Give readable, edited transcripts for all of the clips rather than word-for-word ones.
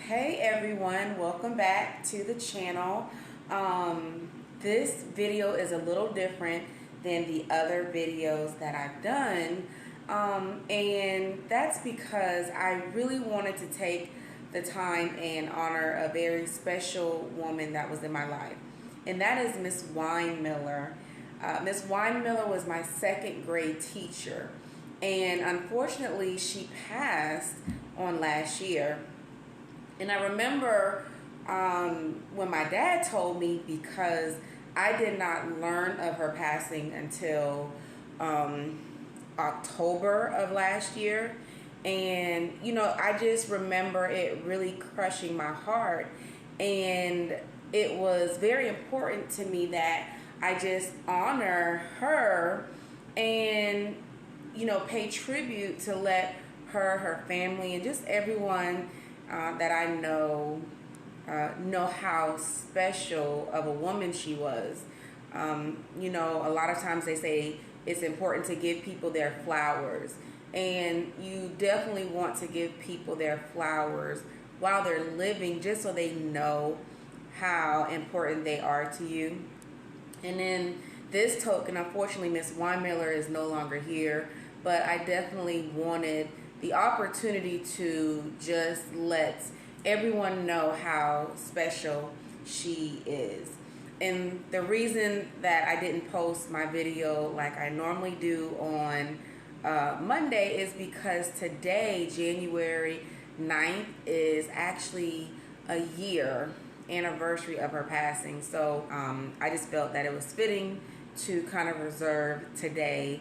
Hey everyone, welcome back to the channel. This video is a little different than the other videos that I've done, and that's because I really wanted to take the time and honor a very special woman that was in my life, and that is Miss Winemiller. Miss Winemiller was my second grade teacher, and unfortunately she passed on last year. And I remember when my dad told me, because I did not learn of her passing until October of last year. And, you know, I just remember it really crushing my heart. And it was very important to me that I just honor her and, you know, pay tribute to let her family, and just everyone that I know how special of a woman she was. You know, a lot of times they say it's important to give people their flowers, and you definitely want to give people their flowers while they're living, just so they know how important they are to you. And then this token, unfortunately, Miss Winemiller is no longer here, but I definitely wanted the opportunity to just let everyone know how special she is. And the reason that I didn't post my video like I normally do on Monday is because today, January 9th, is actually a year anniversary of her passing. So I just felt that it was fitting to kind of reserve today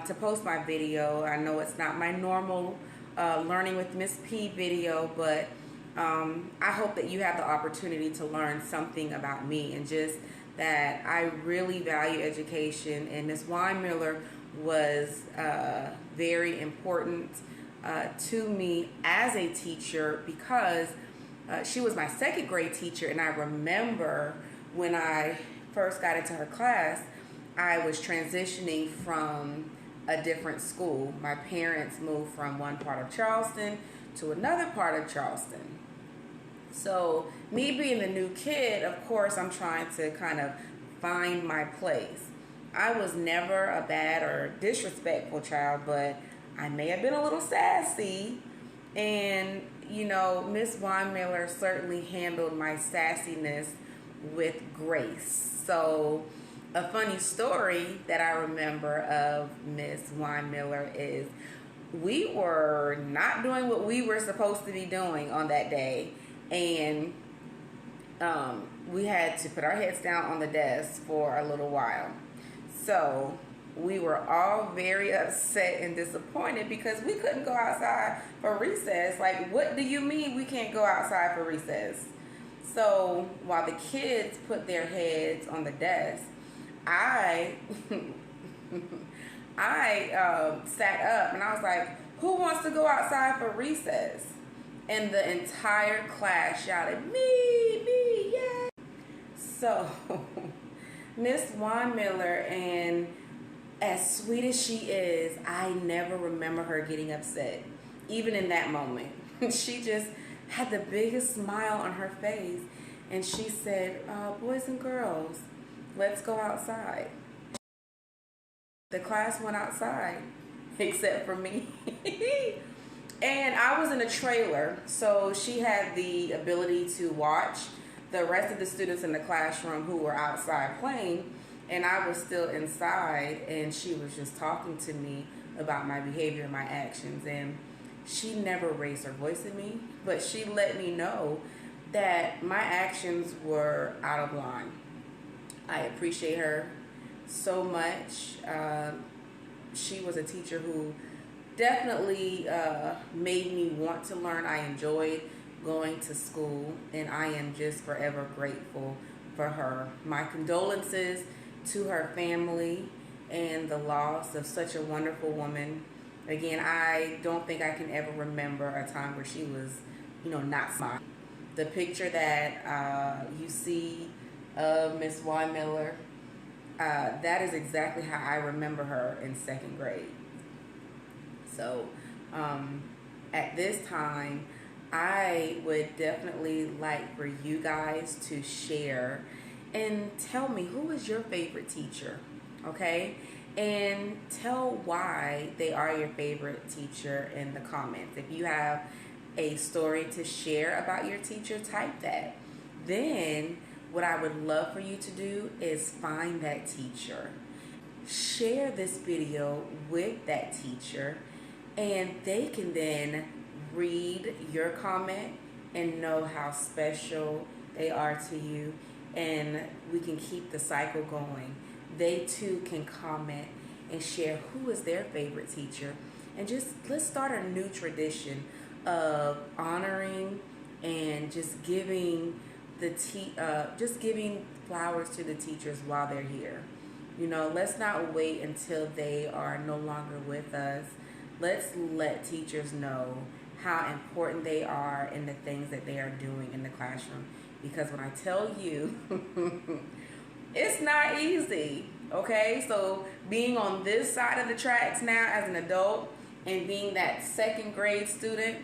to post my video. I know it's not my normal Learning with Ms.P video, but I hope that you have the opportunity to learn something about me, and just that I really value education. And Ms. Winemiller was very important to me as a teacher, because she was my second grade teacher. And I remember when I first got into her class, I was transitioning from a different school. My parents moved from one part of Charleston to another part of Charleston. So me being the new kid, of course, I'm trying to kind of find my place. I was never a bad or disrespectful child, but I may have been a little sassy. And, you know, Miss Winemiller certainly handled my sassiness with grace. So a funny story that I remember of Miss Winemiller is we were not doing what we were supposed to be doing on that day, and we had to put our heads down on the desk for a little while. So we were all very upset and disappointed because we couldn't go outside for recess. Like, what do you mean we can't go outside for recess? So while the kids put their heads on the desk, I sat up and I was like, who wants to go outside for recess? And the entire class shouted, me, yeah. So Miss Winemiller, and as sweet as she is, I never remember her getting upset, even in that moment. She just had the biggest smile on her face, and she said, boys and girls, let's go outside. The class went outside, except for me. And I was in a trailer, so she had the ability to watch the rest of the students in the classroom who were outside playing, and I was still inside, and she was just talking to me about my behavior and my actions. And she never raised her voice at me, but she let me know that my actions were out of line. I appreciate her so much. She was a teacher who definitely made me want to learn. I enjoyed going to school, and I am just forever grateful for her. My condolences to her family and the loss of such a wonderful woman. Again, I don't think I can ever remember a time where she was, you know, not smiling. The picture that you see of Miss Winemiller, that is exactly how I remember her in second grade. So at this time, I would definitely like for you guys to share and tell me who is your favorite teacher, okay? And tell why they are your favorite teacher in the comments. If you have a story to share about your teacher, type that. Then, what I would love for you to do is find that teacher. Share this video with that teacher, and they can then read your comment and know how special they are to you, and we can keep the cycle going. They too can comment and share who is their favorite teacher, and just let's start a new tradition of honoring and just giving just giving flowers to the teachers while they're here. You know, let's not wait until they are no longer with us. Let's let teachers know how important they are in the things that they are doing in the classroom. Because when I tell you, it's not easy, okay? So being on this side of the tracks now as an adult and being that second grade student,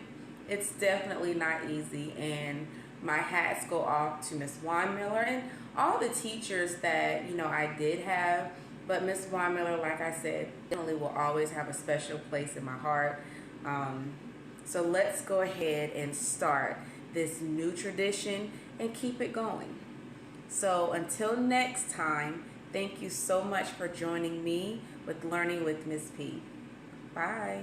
it's definitely not easy. And my hats go off to Ms. Winemiller and all the teachers that, you know, I did have. But Ms. Winemiller, like I said, definitely will always have a special place in my heart. So let's go ahead and start this new tradition and keep it going. So until next time, thank you so much for joining me with Learning with Ms. P. Bye.